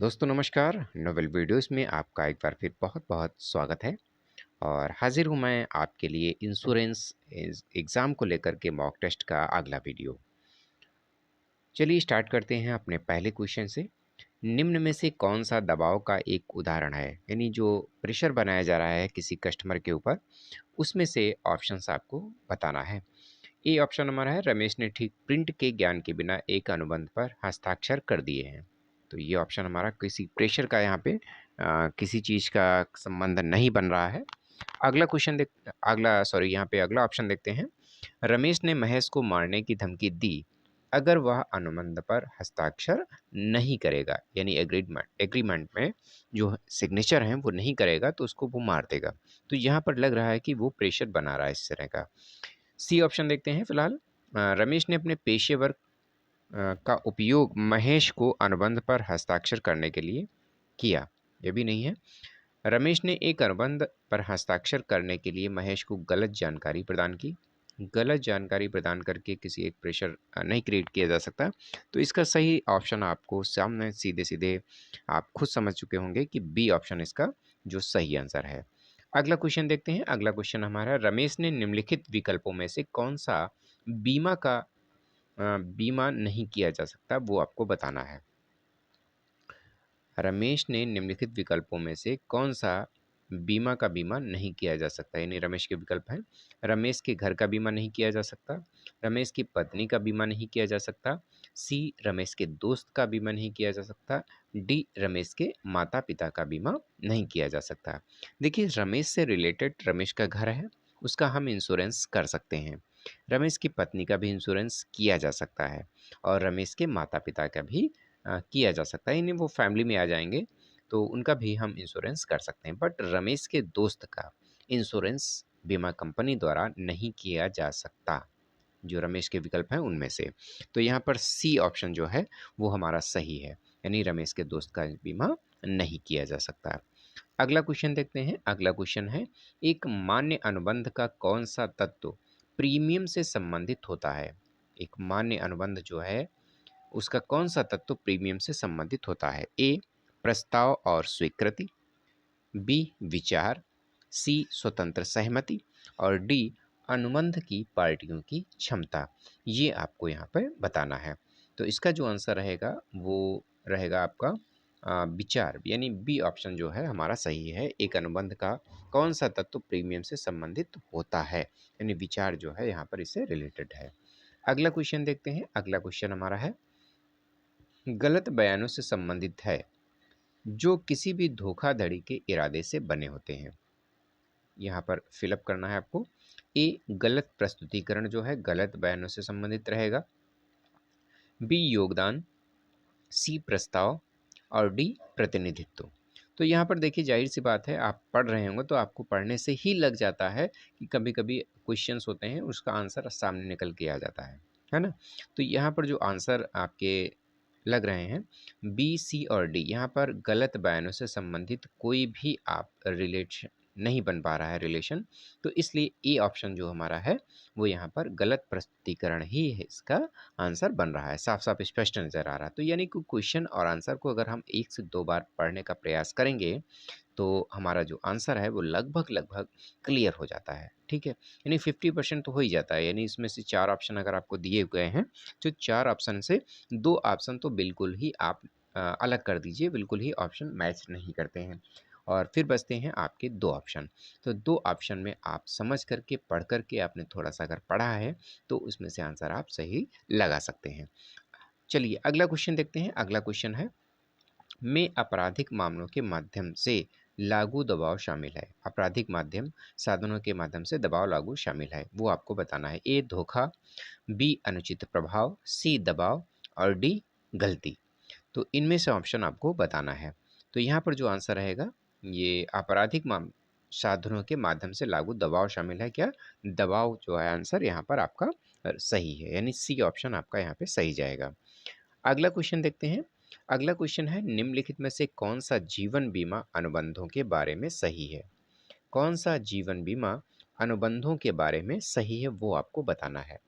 दोस्तों नमस्कार। Novel videos में आपका एक बार फिर बहुत-बहुत स्वागत है और हाज़िर हूँ मैं आपके लिए इंश्योरेंस एग्ज़ाम को लेकर के मॉक टेस्ट का अगला वीडियो। चलिए स्टार्ट करते हैं अपने पहले क्वेश्चन से। निम्न में से कौन-सा दबाव का एक उदाहरण है? यानी जो प्रेशर बनाया जा रहा है किसी कस्टमर के ऊपर, उसमें से ऑप्शंस आपको बताना है। ए ऑप्शन हमारा है, रमेश ने ठीक प्रिंट के ज्ञान के बिना एक अनुबंध पर हस्ताक्षर कर दिए हैं। तो ये ऑप्शन हमारा किसी प्रेशर का यहाँ पे किसी चीज़ का संबंध नहीं बन रहा है। यहाँ पे अगला ऑप्शन देखते हैं। रमेश ने महेश को मारने की धमकी दी अगर वह अनुबंध पर हस्ताक्षर नहीं करेगा, यानी एग्रीमेंट में जो सिग्नेचर हैं वो नहीं करेगा तो उसको वो मार देगा। तो यहाँ पर लग रहा है कि वो प्रेशर बना रहा है इस तरह का। सी ऑप्शन देखते हैं फिलहाल। रमेश ने अपने पेशेवर का उपयोग महेश को अनुबंध पर हस्ताक्षर करने के लिए किया, ये भी नहीं है। रमेश ने एक अनुबंध पर हस्ताक्षर करने के लिए महेश को गलत जानकारी प्रदान की। गलत जानकारी प्रदान करके किसी एक प्रेशर नहीं क्रिएट किया जा सकता। तो इसका सही ऑप्शन आपको सामने सीधे-सीधे आप खुद समझ चुके होंगे कि बी ऑप्शन इसका जो सही आंसर है। अगला क्वेश्चन देखते हैं। अगला क्वेश्चन हमारा, रमेश ने निम्नलिखित विकल्पों में से कौन-सा बीमा का बीमा नहीं किया जा सकता, वो आपको बताना है। रमेश ने निम्नलिखित विकल्पों में से कौन-सा बीमा का बीमा नहीं किया जा सकता? यानी रमेश के विकल्प हैं, रमेश के घर का बीमा नहीं किया जा सकता, रमेश की पत्नी का बीमा नहीं किया जा सकता, सी रमेश के दोस्त का बीमा नहीं किया जा सकता, डी रमेश के माता-पिता का बीमा नहीं किया जा सकता। देखिए, रमेश से रिलेटेड रमेश का घर है, उसका हम इंश्योरेंस कर सकते हैं। रमेश की पत्नी का भी इंश्योरेंस किया जा सकता है और रमेश के माता-पिता का भी किया जा सकता है, यानी वो फैमिली में आ जाएँगे, तो उनका भी हम इंश्योरेंस कर सकते हैं। बट रमेश के दोस्त का इंश्योरेंस बीमा कंपनी द्वारा नहीं किया जा सकता, जो रमेश के विकल्प हैं उनमें से। तो यहाँ पर सी ऑप्शन जो है वो हमारा सही है, यानी रमेश के दोस्त का बीमा नहीं किया जा सकता। अगला क्वेश्चन देखते हैं। अगला क्वेश्चन है, एक मान्य अनुबंध का कौन-सा तत्व प्रीमियम से संबंधित होता है? एक मान्य अनुबंध जो है उसका कौन-सा तत्व प्रीमियम से संबंधित होता है? ए प्रस्ताव और स्वीकृति, बी विचार, सी स्वतंत्र सहमति और डी अनुबंध की पार्टियों की क्षमता। ये आपको यहाँ पे बताना है। तो इसका जो आंसर रहेगा वो रहेगा आपका विचार, यानी बी ऑप्शन जो है हमारा सही है। एक अनुबंध का कौन-सा तत्व प्रीमियम से संबंधित होता है, यानी विचार जो है यहाँ पर इससे रिलेटेड है। अगला क्वेश्चन देखते हैं। अगला क्वेश्चन हमारा है, गलत बयानों से संबंधित है जो किसी भी धोखाधड़ी के इरादे से बने होते हैं। यहाँ पर फिलअप करना है आपको। ए गलत प्रस्तुतिकरण जो है गलत बयानों से संबंधित रहेगा, बी योगदान, सी प्रस्ताव और डी प्रतिनिधित्व। तो यहाँ पर देखिए, जाहिर सी बात है, आप पढ़ रहे होंगे तो आपको पढ़ने से ही लग जाता है कि कभी कभी क्वेश्चंस होते हैं उसका आंसर सामने निकल के आ जाता है ना। तो यहाँ पर जो आंसर आपके लग रहे हैं बी, सी और डी, यहाँ पर गलत बयानों से संबंधित कोई भी आप रिलेशन नहीं बन पा रहा है रिलेशन। तो इसलिए ए ऑप्शन जो हमारा है वो यहाँ पर गलत प्रस्तुतिकरण ही है, इसका आंसर बन रहा है। साफ साफ स्पष्ट नज़र आ रहा है। तो यानी कि क्वेश्चन और आंसर को अगर हम 1 से 2 बार पढ़ने का प्रयास करेंगे तो हमारा जो आंसर है वो लगभग क्लियर हो जाता है, ठीक है। यानी 50% तो हो ही जाता है। यानी इसमें से 4 ऑप्शन अगर आपको दिए गए हैं, तो 4 ऑप्शन से 2 ऑप्शन तो बिल्कुल ही आप अलग कर दीजिए, बिल्कुल ही ऑप्शन मैच नहीं करते हैं और फिर बचते हैं आपके 2 ऑप्शन। तो 2 ऑप्शन में आप समझ करके, पढ़ करके, आपने थोड़ा-सा अगर पढ़ा है, तो उसमें से आंसर आप सही लगा सकते हैं। चलिए अगला क्वेश्चन देखते हैं। अगला क्वेश्चन है, में आपराधिक मामलों के माध्यम से लागू दबाव शामिल है। आपराधिक माध्यम साधनों के माध्यम से दबाव लागू शामिल है, वो आपको बताना है। ए धोखा, बी अनुचित प्रभाव, सी दबाव और डी गलती। तो इनमें से ऑप्शन आपको बताना है। तो यहाँ पर जो आंसर रहेगा, ये आपराधिक साधनों के माध्यम से लागू दबाव शामिल है। क्या दबाव जो है आंसर यहाँ पर आपका सही है, यानी सी ऑप्शन आपका यहाँ पे सही जाएगा। अगला क्वेश्चन देखते हैं। अगला क्वेश्चन है, निम्नलिखित में से कौन सा जीवन बीमा अनुबंधों के बारे में सही है? कौन सा जीवन बीमा अनुबंधों के बारे में सही है, वो आपको बताना है।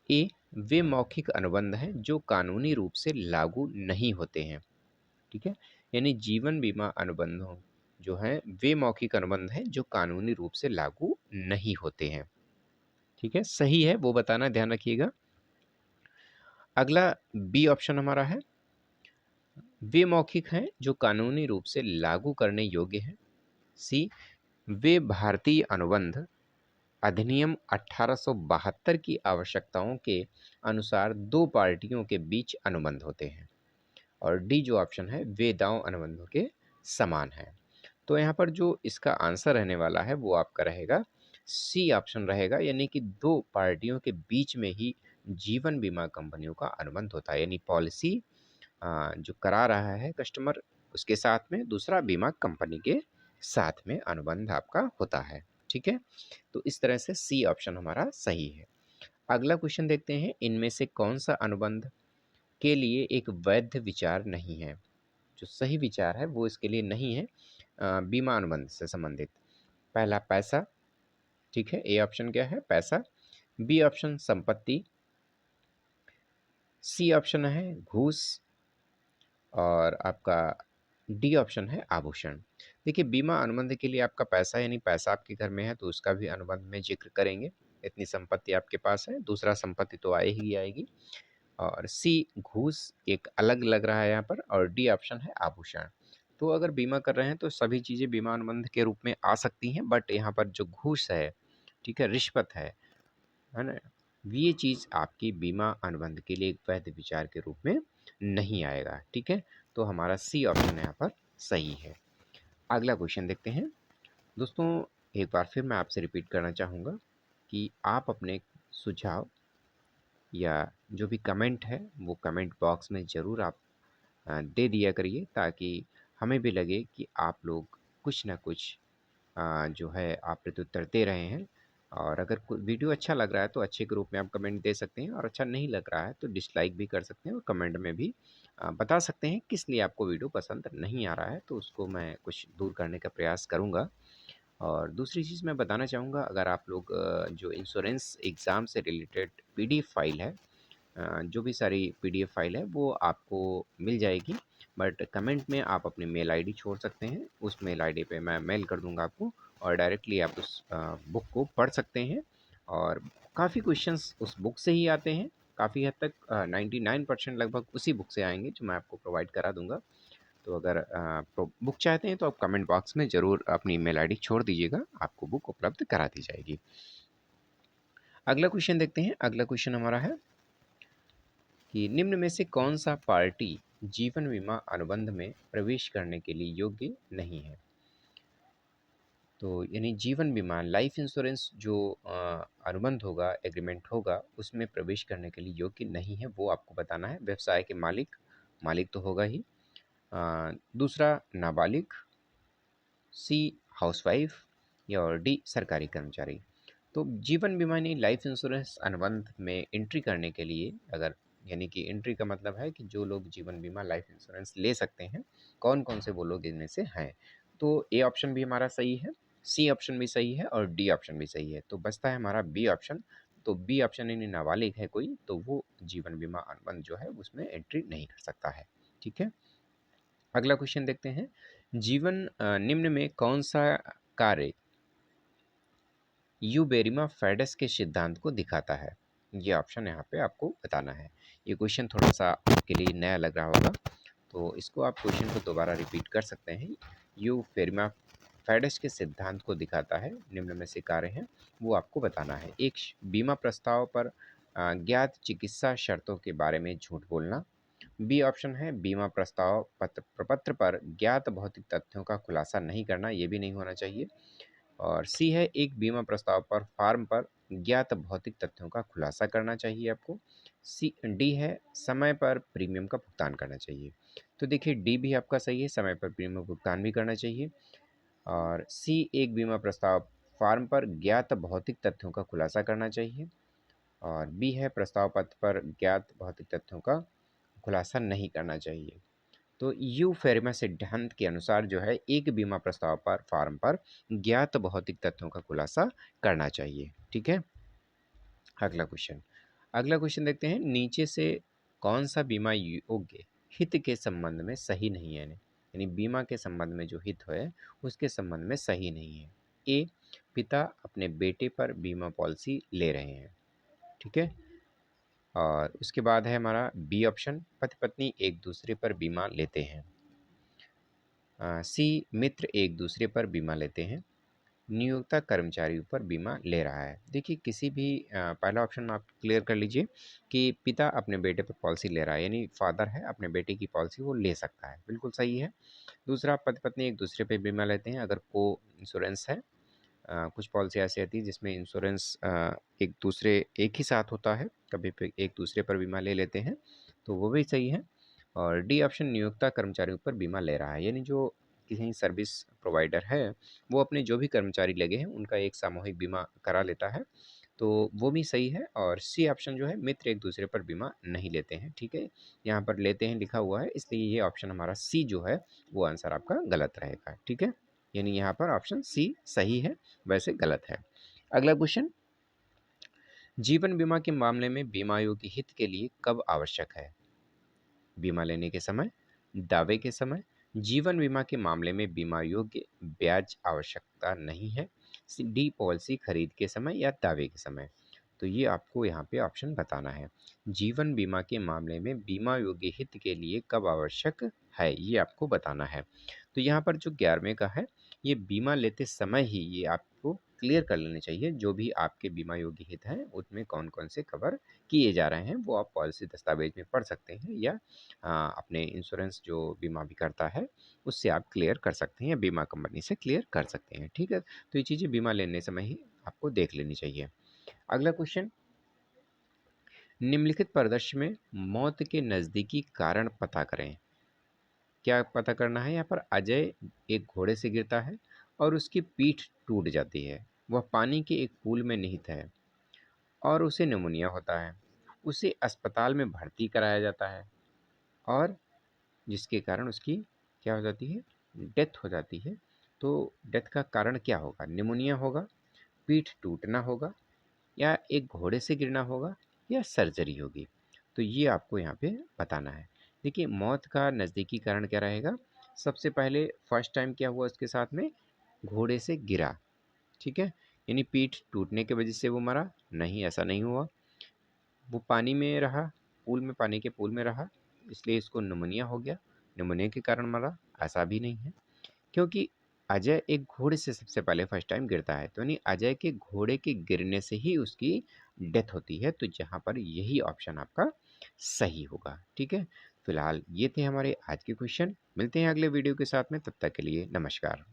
ए वे मौखिक अनुबंध हैं जो कानूनी रूप से लागू नहीं होते हैं। ठीक है? यानी जीवन बीमा अनुबंधों जो हैं वे मौखिक अनुबंध हैं जो कानूनी रूप से लागू नहीं होते हैं। ठीक है? सही है वो बताना ध्यान रखिएगा। अगला बी ऑप्शन हमारा है, वे मौखिक हैं जो कानूनी रूप से लागू करने योग्य हैं। सी, वे भारतीय अनुबंध अधिनियम 1872 की आवश्यकताओं के अनुसार दो पार्टियों के बीच अनुबंध होते हैं। और डी जो ऑप्शन है वे दांव अनुबंधों के समान है। तो यहाँ पर जो इसका आंसर रहने वाला है वो आपका रहेगा सी ऑप्शन रहेगा, यानी कि दो पार्टियों के बीच में ही जीवन बीमा कंपनियों का अनुबंध होता है। यानी पॉलिसी जो करा रहा है कस्टमर उसके साथ में, दूसरा बीमा कंपनी के साथ में अनुबंध आपका होता है। ठीक है, तो इस तरह से सी ऑप्शन हमारा सही है। अगला क्वेश्चन देखते हैं, इनमें से कौन सा अनुबंध के लिए एक वैध विचार नहीं है। जो सही विचार है वो इसके लिए नहीं है बीमा अनुबंध से संबंधित। पहला पैसा, ठीक है, ए ऑप्शन क्या है पैसा, बी ऑप्शन संपत्ति, सी ऑप्शन है घूस और आपका डी ऑप्शन है आभूषण। देखिए बीमा अनुबंध के लिए आपका पैसा यानी पैसा आपके घर में है तो उसका भी अनुबंध में जिक्र करेंगे। इतनी संपत्ति आपके पास है, दूसरा संपत्ति तो आए ही आएगी। और सी घूस एक अलग लग रहा है यहाँ पर, और डी ऑप्शन है आभूषण। तो अगर बीमा कर रहे हैं तो सभी चीज़ें बीमा अनुबंध के रूप में आ सकती हैं, बट यहाँ पर जो घूस है, ठीक है, रिश्वत है ना, ये चीज़ आपकी बीमा अनुबंध के लिए एक वैध विचार के रूप में नहीं आएगा। ठीक है, तो हमारा सी ऑप्शन यहाँ पर सही है। अगला क्वेश्चन देखते हैं दोस्तों। एक बार फिर मैं आपसे रिपीट करना चाहूँगा कि आप अपने सुझाव या जो भी कमेंट है वो कमेंट बॉक्स में ज़रूर आप दे दिया करिए, ताकि हमें भी लगे कि आप लोग कुछ ना कुछ जो है आप प्रत्युत्तर दे रहे हैं। और अगर कोई वीडियो अच्छा लग रहा है तो अच्छे के रूप में आप कमेंट दे सकते हैं, और अच्छा नहीं लग रहा है तो डिसलाइक भी कर सकते हैं, और कमेंट में भी बता सकते हैं किस लिए आपको वीडियो पसंद नहीं आ रहा है, तो उसको मैं कुछ दूर करने का प्रयास करूँगा। और दूसरी चीज़ मैं बताना चाहूँगा, अगर आप लोग जो इंश्योरेंस एग्ज़ाम से रिलेटेड पीडीएफ फाइल है, जो भी सारी पीडीएफ फाइल है वो आपको मिल जाएगी, बट कमेंट में आप अपनी मेल आईडी छोड़ सकते हैं, उस मेल आईडी पे मैं मेल कर दूंगा आपको, और डायरेक्टली आप उस बुक को पढ़ सकते हैं। और काफ़ी क्वेश्चंस उस बुक से ही आते हैं, काफ़ी हद तक 99% लगभग उसी बुक से आएंगे जो मैं आपको प्रोवाइड करा दूंगा। तो अगर बुक चाहते हैं तो आप कमेंट बॉक्स में ज़रूर अपनी मेल आईडी छोड़ दीजिएगा, आपको बुक उपलब्ध करा दी जाएगी। अगला क्वेश्चन देखते हैं। अगला क्वेश्चन हमारा है कि निम्न में से कौन सा पार्टी जीवन बीमा अनुबंध में प्रवेश करने के लिए योग्य नहीं है। तो यानी जीवन बीमा लाइफ इंश्योरेंस जो अनुबंध होगा, एग्रीमेंट होगा, उसमें प्रवेश करने के लिए योग्य नहीं है, वो आपको बताना है। व्यवसाय के मालिक, मालिक तो होगा ही, दूसरा नाबालिग, सी हाउसवाइफ, या और डी सरकारी कर्मचारी। तो जीवन बीमा यानी लाइफ इंश्योरेंस अनुबंध में एंट्री करने के लिए, अगर यानी कि एंट्री का मतलब है कि जो लोग जीवन बीमा लाइफ इंश्योरेंस ले सकते हैं, कौन कौन से वो लोग इनमें से हैं। तो ए ऑप्शन भी हमारा सही है, सी ऑप्शन भी सही है, और डी ऑप्शन भी सही है। तो बचता है हमारा बी ऑप्शन। तो बी ऑप्शन यानी नाबालिग है कोई, तो वो जीवन बीमा अनुबंध जो है उसमें एंट्री नहीं कर सकता है। ठीक है, अगला क्वेश्चन देखते हैं। जीवन निम्न में कौन सा कार्य यूबेरिमा फेडस के सिद्धांत को दिखाता है। ये ऑप्शन यहाँ पे आपको बताना है। ये क्वेश्चन थोड़ा सा आपके लिए नया लग रहा होगा, तो इसको आप क्वेश्चन को दोबारा रिपीट कर सकते हैं। यूबेरिमा फेडस के सिद्धांत को दिखाता है, निम्न में से कार्य हैं वो आपको बताना है। एक, बीमा प्रस्ताव पर ज्ञात चिकित्सा शर्तों के बारे में झूठ बोलना। बी ऑप्शन है बीमा प्रस्ताव पत्र प्रपत्र पर ज्ञात भौतिक तथ्यों का खुलासा नहीं करना, ये भी नहीं होना चाहिए। और सी है एक बीमा प्रस्ताव पर फॉर्म पर ज्ञात भौतिक तथ्यों का खुलासा करना चाहिए आपको। सी डी है समय पर प्रीमियम का भुगतान करना चाहिए। तो देखिए डी भी आपका सही है, समय पर प्रीमियम भुगतान भी करना चाहिए। और सी एक बीमा प्रस्ताव फॉर्म पर ज्ञात भौतिक तथ्यों का खुलासा करना चाहिए। और बी है प्रस्ताव पत्र पर ज्ञात भौतिक तथ्यों का खुलासा नहीं करना चाहिए। तो यू फेरिमा सिद्धांत के अनुसार जो है एक बीमा प्रस्ताव पर फॉर्म पर ज्ञात भौतिक तथ्यों का खुलासा करना चाहिए। ठीक है, अगला क्वेश्चन देखते हैं। नीचे से कौन सा बीमा योग्य हित के संबंध में सही नहीं है, यानी बीमा के संबंध में जो हित है उसके संबंध में सही नहीं है। ए, पिता अपने बेटे पर बीमा पॉलिसी ले रहे हैं, ठीक है। और उसके बाद है हमारा बी ऑप्शन, पति पत्नी एक दूसरे पर बीमा लेते हैं। सी, मित्र एक दूसरे पर बीमा लेते हैं। नियोक्ता कर्मचारियों पर बीमा ले रहा है। देखिए किसी भी पहला ऑप्शन आप क्लियर कर लीजिए कि पिता अपने बेटे पर पॉलिसी ले रहा है, यानी फादर है अपने बेटे की पॉलिसी वो ले सकता है, बिल्कुल सही है। दूसरा, पति पत्नी एक दूसरे पे बीमा लेते हैं अगर को इंश्योरेंस है। कुछ पॉलिसी ऐसी आती है जिसमें इंश्योरेंस एक ही साथ होता है, कभी पे एक दूसरे पर बीमा ले लेते हैं, तो वो भी सही है। और डी ऑप्शन, नियोक्ता कर्मचारियों पर बीमा ले रहा है, यानी जो किसी सर्विस प्रोवाइडर है वो अपने जो भी कर्मचारी लगे हैं उनका एक सामूहिक बीमा करा लेता है, तो वो भी सही है। और सी ऑप्शन जो है, मित्र एक दूसरे पर बीमा नहीं लेते हैं, ठीक है। यहाँ पर लेते हैं लिखा हुआ है, इसलिए ये ऑप्शन हमारा सी जो है वो आंसर आपका गलत रहेगा, ठीक है। यानी यहाँ पर ऑप्शन सी सही है, वैसे गलत है। अगला क्वेश्चन, जीवन बीमा के मामले में बीमा योग्य हित के लिए कब आवश्यक है? बीमा लेने के समय, दावे के समय, जीवन बीमा के मामले में बीमा योग्य ब्याज आवश्यकता नहीं है, डी पॉलिसी खरीद के समय या दावे के समय। तो ये आपको यहाँ पे ऑप्शन बताना है। जीवन बीमा के मामले में बीमा योग्य हित के लिए कब आवश्यक है, ये आपको बताना है। तो यहाँ पर जो 11वें का है, ये बीमा लेते समय ही ये आपको क्लियर कर लेने चाहिए, जो भी आपके बीमा योग्य हित हैं उसमें कौन कौन से कवर किए जा रहे हैं वो आप पॉलिसी दस्तावेज में पढ़ सकते हैं, या अपने इंश्योरेंस जो बीमा भी करता है उससे आप क्लियर कर सकते हैं, या बीमा कंपनी से क्लियर कर सकते हैं, ठीक है। तो ये चीज़ें बीमा लेने समय ही आपको देख लेनी चाहिए। अगला क्वेश्चन, निम्नलिखित परिदृश्य में मौत के नज़दीकी कारण पता करें। क्या पता करना है यहाँ पर? अजय एक घोड़े से गिरता है और उसकी पीठ टूट जाती है। वह पानी के एक पूल में निहित है और उसे निमोनिया होता है। उसे अस्पताल में भर्ती कराया जाता है और जिसके कारण उसकी क्या हो जाती है? डेथ हो जाती है। तो डेथ का कारण क्या होगा? निमोनिया होगा, पीठ टूटना होगा, या एक घोड़े से गिरना होगा, या सर्जरी होगी। तो ये आपको यहाँ पे बताना है। देखिए मौत का नज़दीकी कारण क्या रहेगा? सबसे पहले फर्स्ट टाइम क्या हुआ उसके साथ में? घोड़े से गिरा, ठीक है। यानी पीठ टूटने की वजह से वो मरा? नहीं, ऐसा नहीं हुआ। वो पानी में रहा, पूल में, पानी के पूल में रहा, इसलिए इसको निमोनिया हो गया। निमोनिया के कारण मरा? ऐसा भी नहीं है, क्योंकि अजय एक घोड़े से सबसे पहले फर्स्ट टाइम गिरता है, तो यानी अजय के घोड़े के गिरने से ही उसकी डेथ होती है। तो जहाँ पर यही ऑप्शन आपका सही होगा, ठीक है। फिलहाल ये थे हमारे आज के क्वेश्चन। मिलते हैं अगले वीडियो के साथ में, तब तक के लिए नमस्कार।